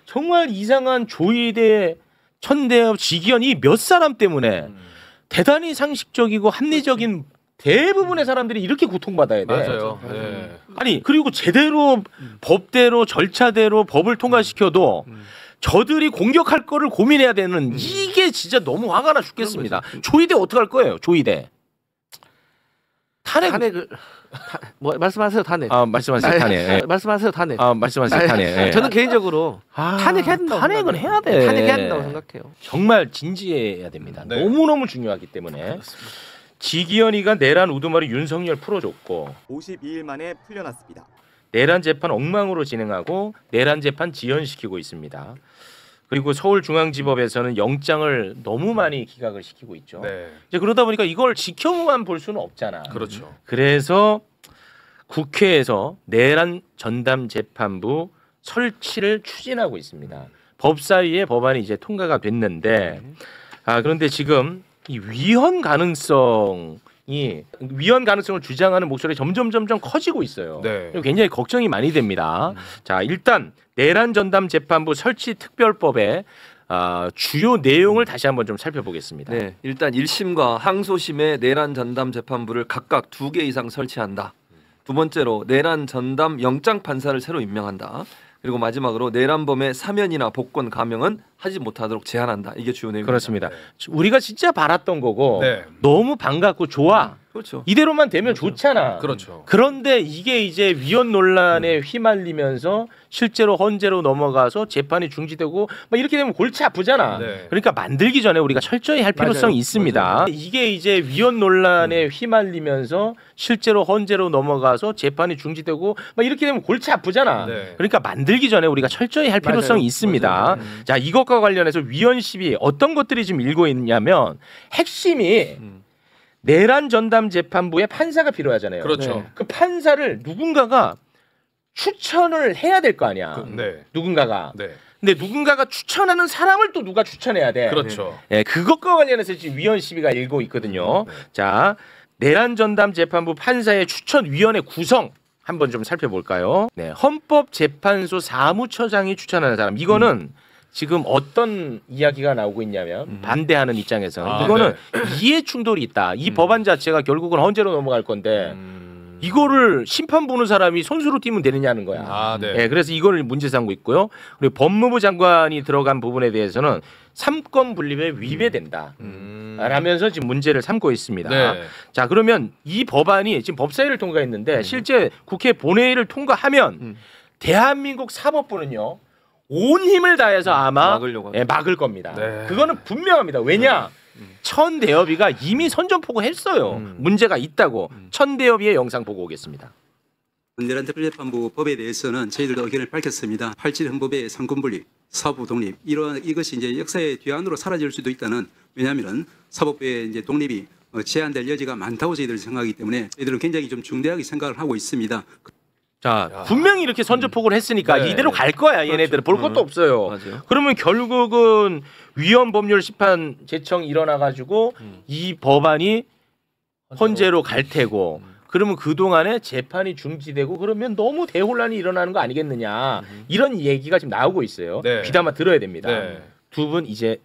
정말 이상한 조이대, 천대엽, 지기현 이 몇 사람 때문에 대단히 상식적이고 합리적인 대부분의 사람들이 이렇게 고통받아야 돼. 맞아요. 네. 아니 그리고 제대로 법대로 절차대로 법을 통과시켜도 저들이 공격할 거를 고민해야 되는 이게 진짜 너무 화가 나 죽겠습니다. 조이대 어떡할 거예요? 조이대. 탄핵을 뭐 말씀하세요. 탄핵. 말씀하세요. 탄핵. 말씀하세요. 탄핵. 말씀하세요. 탄핵. 저는 개인적으로 탄핵해야 된다고 탄핵은 해야 돼. 탄핵해야 된다고 생각해요. 정말 진지해야 됩니다. 네. 너무너무 중요하기 때문에. 지기현이가 내란 우두머리 윤석열 풀어줬고 52일 만에 풀려났습니다. 내란 재판 엉망으로 진행하고 내란 재판 지연시키고 있습니다. 그리고 서울중앙지법에서는 영장을 너무 많이 기각을 시키고 있죠. 네. 이제 그러다 보니까 이걸 지켜만 볼 수는 없잖아. 그렇죠. 그래서 국회에서 내란 전담 재판부 설치를 추진하고 있습니다. 법사위의 법안이 이제 통과가 됐는데 그런데 지금 이 위헌 가능성을 주장하는 목소리 점점 커지고 있어요. 네. 굉장히 걱정이 많이 됩니다. 자, 일단 내란 전담 재판부 설치 특별법의 주요 내용을 다시 한번 좀 살펴보겠습니다. 네, 일단 1심과 항소심의 내란 전담 재판부를 각각 2개 이상 설치한다. 두 번째로 내란 전담 영장 판사를 새로 임명한다. 그리고 마지막으로 내란범의 사면이나 복권 감형은 하지 못하도록 제한한다. 이게 주요 내용입니다. 그렇습니다. 우리가 진짜 바랐던 거고 네. 너무 반갑고 좋아. 그렇죠. 이대로만 되면 좋잖아. 그렇죠. 그런데 이게 이제 위헌 논란에 휘말리면서 실제로 헌재로 넘어가서 재판이 중지되고 막 이렇게 되면 골치 아프잖아. 네. 그러니까 만들기 전에 우리가 철저히 할 필요성이 맞아요. 있습니다. 맞아요. 이게 이제 위헌 논란에 휘말리면서 실제로 헌재로 넘어가서 재판이 중지되고 막 이렇게 되면 골치 아프잖아. 네. 그러니까 만들기 전에 우리가 철저히 할 필요성이 맞아요. 있습니다. 맞아요. 자, 이것과 관련해서 위헌 시비 어떤 것들이 지금 일고 있냐면 핵심이 내란 전담 재판부에 판사가 필요하잖아요. 그렇죠. 네. 그 판사를 누군가가 추천을 해야 될 거 아니야. 네. 누군가가. 네. 근데 누군가가 추천하는 사람을 또 누가 추천해야 돼. 그렇죠. 예, 그것과 관련해서 지금 위헌 시비가 일고 있거든요. 자, 내란 전담 재판부 판사의 추천위원회 구성 한번 좀 살펴볼까요? 네, 헌법재판소 사무처장이 추천하는 사람. 이거는 지금 어떤 이야기가 나오고 있냐면 반대하는 입장에서 이거는 이해 충돌이 있다. 이 법안 자체가 결국은 헌재로 넘어갈 건데 이거를 심판 보는 사람이 선수로 뛰면 되느냐는 거야. 네. 예, 그래서 이거를 문제 삼고 있고요. 그리고 법무부 장관이 들어간 부분에 대해서는 삼권 분립에 위배된다. 라면서 지금 문제를 삼고 있습니다. 네. 자, 그러면 이 법안이 지금 법사위를 통과했는데 실제 국회 본회의를 통과하면 대한민국 사법부는요. 온 힘을 다해서 아마 막을 겁니다. 네. 그거는 분명합니다. 왜냐? 천대엽이가 이미 선전포고했어요. 문제가 있다고. 천대엽이의 영상 보고 오겠습니다. 내란 특별재판부 법에 대해서는 저희들도 의견을 밝혔습니다. 87 헌법의 상권분립, 사법부 독립 이것이 이제 역사의 뒤안으로 사라질 수도 있다는 왜냐하면은 사법부의 이제 독립이 제한될 여지가 많다고 저희들 생각하기 때문에 저희들은 굉장히 좀 중대하게 생각을 하고 있습니다. 자, 분명히 이렇게 선전포고를 했으니까 네. 이대로 갈 거야. 얘네들은 볼 것도 없어요. 맞아요. 그러면 결국은 위헌법률심판 제청이 일어나가지고 이 법안이 헌재로 갈 테고 그러면 그동안에 재판이 중지되고 그러면 너무 대혼란이 일어나는 거 아니겠느냐. 이런 얘기가 지금 나오고 있어요. 네. 귀담아 들어야 됩니다. 네. 두 분 이제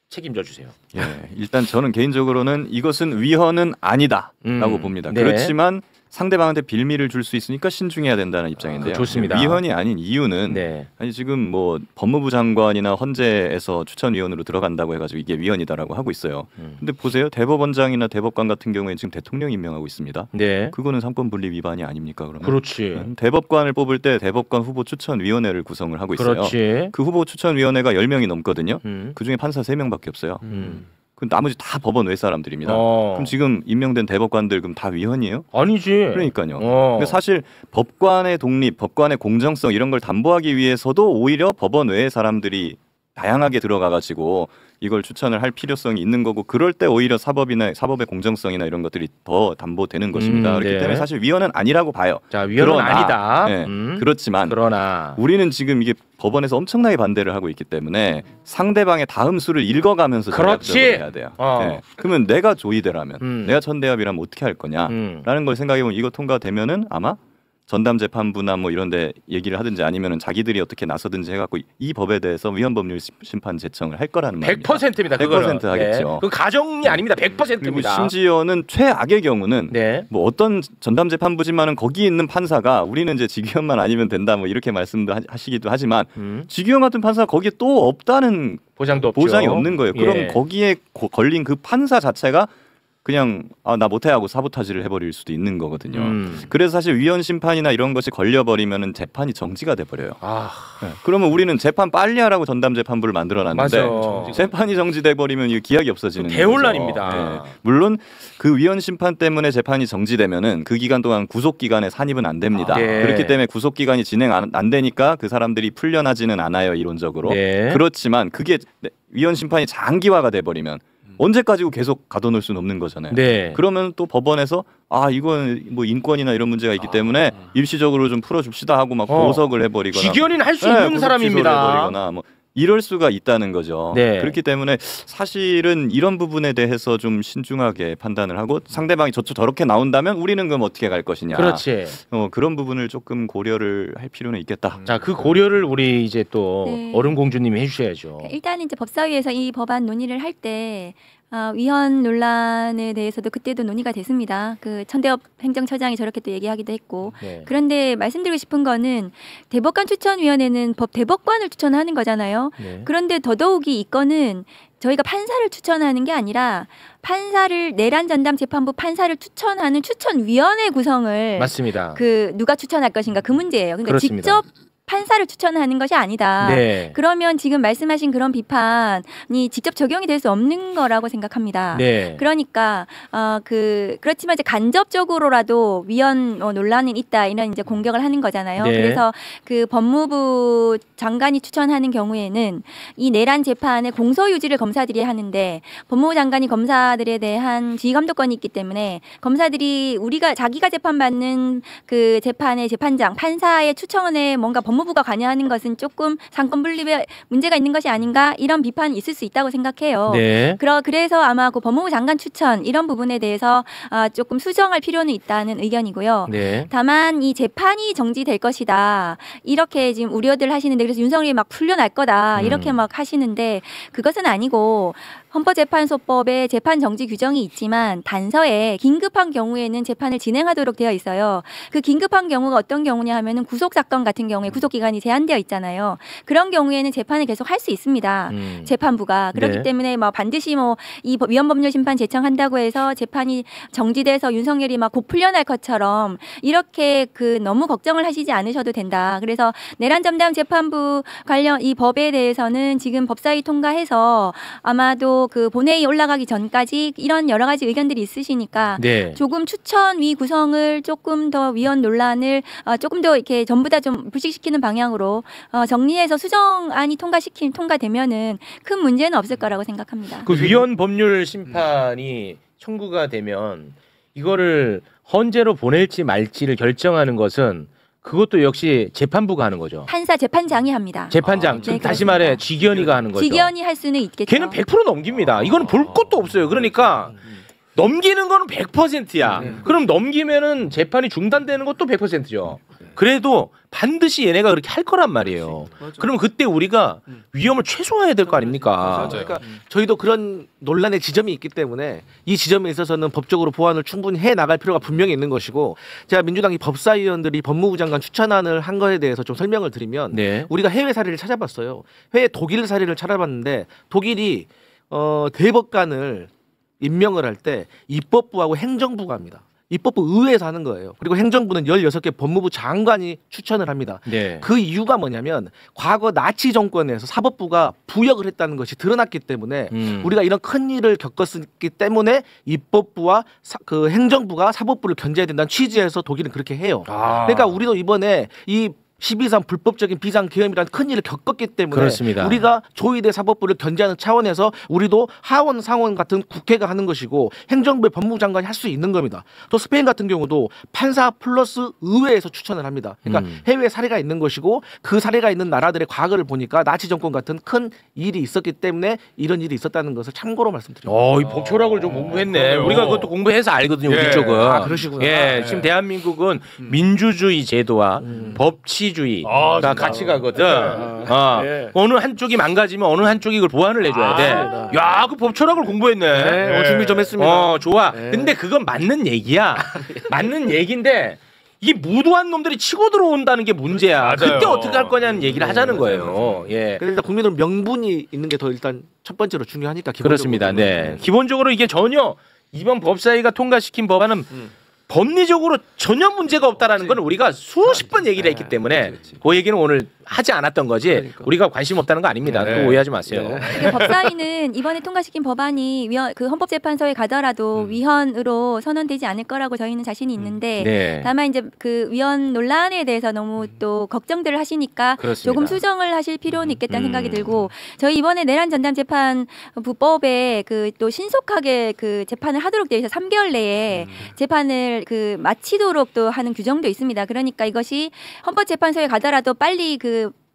책임져 주세요. 예, 일단 저는 개인적으로는 이것은 위헌은 아니다라고 봅니다. 네. 그렇지만 상대방한테 빌미를 줄 수 있으니까 신중해야 된다는 입장인데요. 좋습니다. 위헌이 아닌 이유는 네. 아니 지금 뭐 법무부 장관이나 헌재에서 추천위원으로 들어간다고 해가지고 이게 위헌이다라고 하고 있어요. 근데 보세요, 대법원장이나 대법관 같은 경우에 지금 대통령이 임명하고 있습니다. 네. 그거는 상권 분립 위반이 아닙니까? 그러면 그렇지. 대법관을 뽑을 때 대법관 후보 추천위원회를 구성을 하고 있어요. 그렇지. 그 후보 추천위원회가 10명이 넘거든요. 음. 그중에 판사 3명밖에 없어요. 그 나머지 다 법원 외 사람들입니다. 어. 그럼 지금 임명된 대법관들 그럼 다 위헌이에요? 아니지. 그러니까요. 근데 사실 법관의 독립, 법관의 공정성 이런 걸 담보하기 위해서도 오히려 법원 외의 사람들이 다양하게 들어가가지고 이걸 추천을 할 필요성이 있는 거고 그럴 때 오히려 사법의 공정성이나 이런 것들이 더 담보되는 것입니다. 그렇기 네. 때문에 사실 위헌은 아니라고 봐요. 자, 위헌은 아니다. 네, 그렇지만 그러나 우리는 지금 이게 법원에서 엄청나게 반대를 하고 있기 때문에 상대방의 다음 수를 읽어가면서 그렇지. 해야 돼요. 네. 그러면 내가 조이대라면 내가 천대엽이라면 어떻게 할 거냐라는 걸 생각해보면 이거 통과되면은 아마 전담 재판부나 뭐 이런데 얘기를 하든지 아니면은 자기들이 어떻게 나서든지 해갖고 이 법에 대해서 위헌법률 심판 제청을 할 거라는 말입니다. 100%입니다. 100% 하겠죠. 네. 그 가정이 아닙니다. 그리고 100%입니다. 심지어는 최악의 경우는 네. 뭐 어떤 전담 재판부지만은 거기 있는 판사가 우리는 이제 직위원만 아니면 된다 뭐 이렇게 말씀도 하시기도 하지만 직위원 같은 판사가 거기에 또 없다는 보장도 없죠. 보장이 없는 거예요. 그럼 예. 거기에 걸린 그 판사 자체가 그냥 나 못해 하고 사보타지를 해버릴 수도 있는 거거든요. 그래서 사실 위헌 심판이나 이런 것이 걸려버리면은 재판이 정지가 돼버려요. 아, 네. 그러면 우리는 재판 빨리 하라고 전담 재판부를 만들어놨는데 맞아. 재판이 정지돼버리면 이 기약이 없어지는 대혼란입니다. 거죠. 네. 물론 그 위헌 심판 때문에 재판이 정지되면은 그 기간 동안 구속 기간에 산입은 안 됩니다. 네. 그렇기 때문에 구속 기간이 진행 안 되니까 그 사람들이 풀려나지는 않아요 이론적으로. 네. 그렇지만 그게 위헌 심판이 장기화가 돼버리면 언제까지 계속 가둬놓을 수는 없는 거잖아요. 네. 그러면 또 법원에서 이건 뭐 인권이나 이런 문제가 있기 때문에 일시적으로 좀 풀어줍시다 하고 막 보석을 해버리거나 직연인 할 수 있는 구속 사람입니다. 취소를 해버리거나 뭐 이럴 수가 있다는 거죠. 네. 그렇기 때문에 사실은 이런 부분에 대해서 좀 신중하게 판단을 하고 상대방이 저렇게 나온다면 우리는 그럼 어떻게 갈 것이냐. 그렇지. 그런 부분을 조금 고려를 할 필요는 있겠다. 자, 그 고려를 우리 이제 또 네. 얼음공주님이 해주셔야죠. 일단은 이제 법사위에서 이 법안 논의를 할 때 위헌 논란에 대해서도 그때도 논의가 됐습니다. 그 천대엽 행정처장이 저렇게 또 얘기하기도 했고. 네. 그런데 말씀드리고 싶은 거는 대법관 추천위원회는 법 대법관을 추천하는 거잖아요. 네. 그런데 더더욱이 이 건은 저희가 판사를 추천하는 게 아니라 판사를 내란 전담 재판부 판사를 추천하는 추천위원회 구성을 맞습니다. 그 누가 추천할 것인가 그 문제예요. 그러니까 그렇습니다. 직접 판사를 추천하는 것이 아니다. 네. 그러면 지금 말씀하신 그런 비판이 직접 적용이 될 수 없는 거라고 생각합니다. 네. 그러니까 그렇지만 이제 간접적으로라도 위헌 논란이 있다 이런 이제 공격을 하는 거잖아요. 네. 그래서 그 법무부 장관이 추천하는 경우에는 이 내란 재판의 공소 유지를 검사들이 하는데 법무부 장관이 검사들에 대한 지휘 감독권이 있기 때문에 검사들이 자기가 재판받는 그 재판의 재판장 판사의 추천에 뭔가 법무부가 관여하는 것은 조금 상권 분립에 문제가 있는 것이 아닌가 이런 비판이 있을 수 있다고 생각해요. 네. 그래서 아마 그 법무부 장관 추천 이런 부분에 대해서 조금 수정할 필요는 있다는 의견이고요. 네. 다만 이 재판이 정지될 것이다 이렇게 지금 우려들 하시는데 그래서 윤석열이 막 풀려날 거다 이렇게 막 하시는데 그것은 아니고 헌법재판소법에 재판 정지 규정이 있지만 단서에 긴급한 경우에는 재판을 진행하도록 되어 있어요. 그 긴급한 경우가 어떤 경우냐 하면은 구속 사건 같은 경우에 구속 기간이 제한되어 있잖아요. 그런 경우에는 재판을 계속 할 수 있습니다. 재판부가 그렇기 네. 때문에 반드시 이 위헌법률 심판 제청한다고 해서 재판이 정지돼서 윤석열이 막 곧 풀려날 것처럼 이렇게 너무 걱정을 하시지 않으셔도 된다. 그래서 내란 전담 재판부 관련 이 법에 대해서는 지금 법사위 통과해서 아마도 그 본회의 올라가기 전까지 이런 여러 가지 의견들이 있으시니까 네. 조금 추천위 구성을 조금 더 위헌 논란을 조금 더 이렇게 전부 다 좀 불식시키는 방향으로 정리해서 수정안이 통과되면은 큰 문제는 없을 거라고 생각합니다. 그 위헌 법률 심판이 청구가 되면 이거를 헌재로 보낼지 말지를 결정하는 것은 그것도 역시 재판부가 하는 거죠. 판사 재판장이 합니다. 재판장, 네, 다시 그렇습니다. 말해 직위원회가 하는 거죠. 직위원이 할 수는 있겠죠. 걔는 100% 넘깁니다. 이거는 볼 것도 없어요. 그러니까 넘기는 거는 100%야. 그럼 넘기면은 재판이 중단되는 것도 100%죠. 그래도 반드시 얘네가 그렇게 할 거란 말이에요. 그럼 그때 우리가 위험을 최소화해야 될 거 아닙니까? 그러니까 저희도 그런 논란의 지점이 있기 때문에 이 지점에 있어서는 법적으로 보완을 충분히 해 나갈 필요가 분명히 있는 것이고 제가 민주당이 법사위원들이 법무부 장관 추천안을 한 거에 대해서 좀 설명을 드리면 네. 우리가 해외 사례를 찾아봤어요. 해외 독일 사례를 찾아봤는데 독일이 대법관을 임명을 할 때 입법부하고 행정부가 합니다. 입법부 의회에서 하는 거예요. 그리고 행정부는 16개 법무부 장관이 추천을 합니다. 네. 그 이유가 뭐냐면 과거 나치 정권에서 사법부가 부역을 했다는 것이 드러났기 때문에 우리가 이런 큰 일을 겪었기 때문에 입법부와 그 행정부가 사법부를 견제해야 된다는 취지에서 독일은 그렇게 해요. 그러니까 우리도 이번에 이 12.3 불법적인 비상계엄이라는 큰 일을 겪었기 때문에 그렇습니다. 우리가 조의대 사법부를 견제하는 차원에서 우리도 하원 상원 같은 국회가 하는 것이고 행정부의 법무장관이 할 수 있는 겁니다. 또 스페인 같은 경우도 판사 플러스 의회에서 추천을 합니다. 그러니까 해외 사례가 있는 것이고 그 사례가 있는 나라들의 과거를 보니까 나치 정권 같은 큰 일이 있었기 때문에 이런 일이 있었다는 것을 참고로 말씀드립니다. 이 법초락을 좀 공부했네. 우리가 그것도 공부해서 알거든요. 우리 쪽은. 아, 그러시구나. 예, 지금 대한민국은 민주주의 제도와 법치주의가 같이 가거든. 어느 한쪽이 망가지면 어느 한쪽이 그걸 보완을 해줘야 돼. 야, 그 법초락을 공부했네. 준비 좀 했습니다. 좋아. 근데 그건 맞는 얘기야. 맞는 얘기인데 이 무도한 놈들이 치고 들어온다는 게 문제야. 맞아요. 그때 어떻게 할 거냐는 얘기를 하자는 거예요. 예. 그래서 일단 국민은 명분이 있는 게 더 일단 첫 번째로 중요하니까. 기본적으로. 그렇습니다. 네. 기본적으로 이게 전혀 이번 법사위가 통과시킨 법안은 법리적으로 전혀 문제가 없다라는 건 우리가 수십 번 얘기를 했기 때문에 그 얘기는 오늘 하지 않았던 거지. 우리가 관심 없다는 거 아닙니다. 또 오해하지 마세요. 법사위는 이번에 통과시킨 법안이 그 헌법재판소에 가더라도 위헌으로 선언되지 않을 거라고 저희는 자신이 있는데 네. 다만 이제 그 위헌 논란에 대해서 너무 또 걱정들을 하시니까 그렇습니다. 조금 수정을 하실 필요는 있겠다는 생각이 들고 저희 이번에 내란 전담 재판부법에 그 또 신속하게 그 재판을 하도록 되어 있어 3개월 내에 재판을 그 마치도록 또 하는 규정도 있습니다. 그러니까 이것이 헌법재판소에 가더라도 빨리 그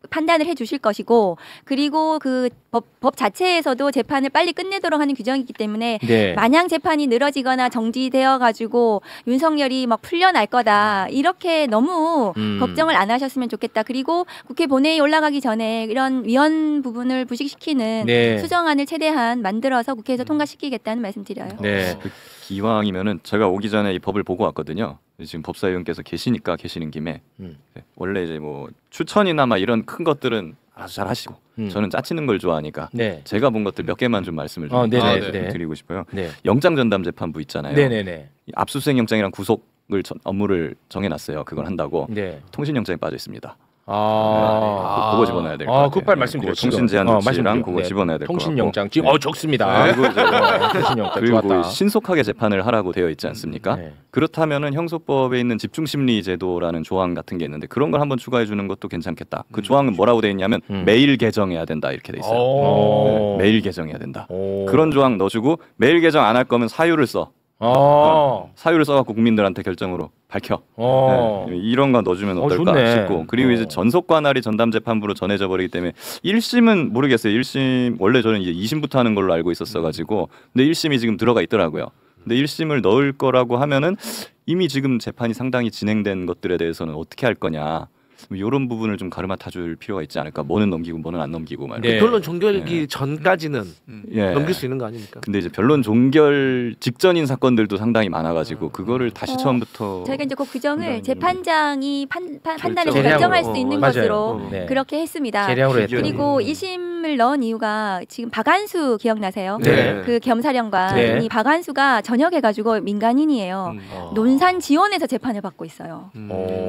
판단을 해 주실 것이고 그리고 그 법 자체에서도 재판을 빨리 끝내도록 하는 규정이기 때문에 네. 마냥 재판이 늘어지거나 정지되어 가지고 윤석열이 막 풀려날 거다 이렇게 너무 걱정을 안 하셨으면 좋겠다. 그리고 국회 본회의 올라가기 전에 이런 위헌 부분을 부식시키는 네. 수정안을 최대한 만들어서 국회에서 통과시키겠다는 말씀드려요. 네. 기왕이면은 제가 오기 전에 이 법을 보고 왔거든요. 지금 법사위원께서 계시니까 계시는 김에 원래 이제 뭐 추천이나 막 이런 큰 것들은 알아서 잘 하시고 저는 짜치는 걸 좋아하니까 네. 제가 본 것들 몇 개만 좀 말씀을 좀 드리고 싶어요. 네. 영장 전담 재판부 있잖아요. 네네네. 압수수색 영장이랑 구속을 업무를 정해놨어요. 그걸 한다고 네. 통신 영장이 빠져 있습니다. 그거 집어넣어야 될 것 같아요. 급발 말씀드려. 통신 제한 조치랑 그거 집어넣어야 될 것 같고. 통신 영장 지금 적습니다. 그리고 이제 통신 영장 그리고 좋았다. 신속하게 재판을 하라고 되어 있지 않습니까? 네. 그렇다면은 형소법에 있는 집중심리 제도라는 조항 같은 게 있는데 그런 걸 한번 추가해 주는 것도 괜찮겠다. 그 조항은 뭐라고 되어 있냐면 매일 개정해야 된다 이렇게 돼 있어요. 네, 매일 개정해야 된다. 그런 조항 넣어주고 매일 개정 안 할 거면 사유를 써. 사유를 써갖고 국민들한테 결정으로 밝혀. 네, 이런 거 넣어주면 어떨까 좋네. 싶고 그리고 이제 전속 관할이 전담 재판부로 전해져 버리기 때문에 1심은 모르겠어요. 1심 원래 저는 이제 2심부터 하는 걸로 알고 있었어가지고 근데 1심이 지금 들어가 있더라고요. 근데 1심을 넣을 거라고 하면은 이미 지금 재판이 상당히 진행된 것들에 대해서는 어떻게 할 거냐. 이런 부분을 좀 가르마타줄 필요가 있지 않을까. 뭐는 넘기고 뭐는 안 넘기고 말이야. 네. 결론 종결기 전까지는 넘길 수 있는 거 아닙니까? 근데 이제 변론 종결 직전인 사건들도 상당히 많아가지고 그거를 다시 처음부터 저희가 이제 그 규정을 재판장이 판단해서 재량으로. 결정할 수 있는 맞아요. 것으로 네. 그렇게 했습니다. 재량으로 했더니. 그리고 1심을 넣은 이유가 지금 박한수 기억나세요? 네. 그 겸사령관 네. 이 박한수가 전역해가지고 민간인이에요. 논산 지원에서 재판을 받고 있어요.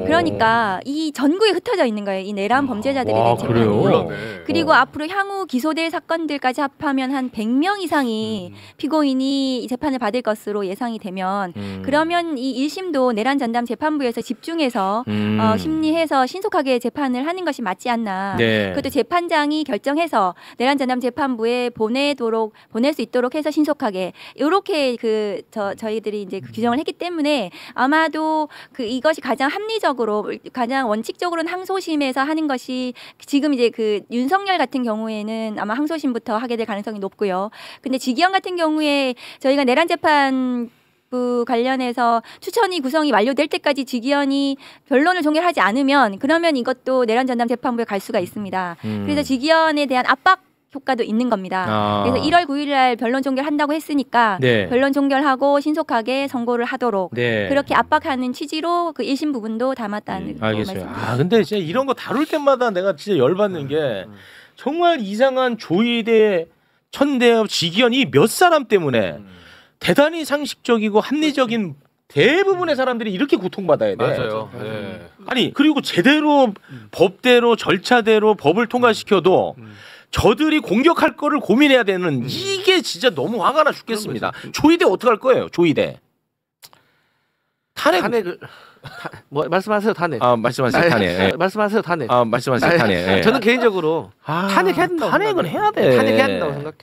그러니까 이 전국에 흩어져 있는 거예요. 이 내란 범죄자들에 대한 재판이. 그래요? 그리고 앞으로 향후 기소될 사건들까지 합하면 한 100명 이상이 피고인이 이 재판을 받을 것으로 예상이 되면 그러면 이 1심도 내란 전담 재판부에서 집중해서 심리해서 신속하게 재판을 하는 것이 맞지 않나. 네. 그것도 재판장이 결정해서 내란 전담 재판부에 보낼 수 있도록 해서 신속하게 이렇게 저희들이 이제 그 규정을 했기 때문에 아마도 그 이것이 가장 합리적으로 가장 원칙적으로는 항소심에서 하는 것이 지금 이제 그 윤석열 같은 경우에는 아마 항소심부터 하게 될 가능성이 높고요. 근데 지기현 같은 경우에 저희가 내란 재판 관련해서 추천이 구성이 완료될 때까지 지기현이 변론을 종결하지 않으면 그러면 이것도 내란 전담 재판부에 갈 수가 있습니다. 그래서 지기현에 대한 압박 효과도 있는 겁니다. 그래서 1월 9일 날 변론 종결한다고 했으니까 네. 변론 종결하고 신속하게 선고를 하도록 네. 그렇게 압박하는 취지로 그 1심 부분도 담았다는 알겠어요. 말씀입니다. 근데 진짜 이런 거 다룰 때마다 내가 진짜 열받는 게 정말 이상한 조이대 천대엽 지기현이 몇 사람 때문에 대단히 상식적이고 합리적인 대부분의 사람들이 이렇게 고통받아야 돼. 맞아요. 네. 아니 그리고 제대로 법대로 절차대로 법을 통과시켜도 저들이 공격할 거를 고민해야 되는 이게 진짜 너무 화가 나 죽겠습니다. 조이대 어떻게 할 거예요? 조이대 탄핵을 뭐 말씀하세요 탄핵. 아 말씀하세요 탄핵. 예. 말씀하세요 탄핵. 아 말씀하세요 탄핵. 예. 저는 개인적으로 탄핵해야 된다고 탄핵은 생각해요. 해야 돼. 탄핵해야 된다고 생각해.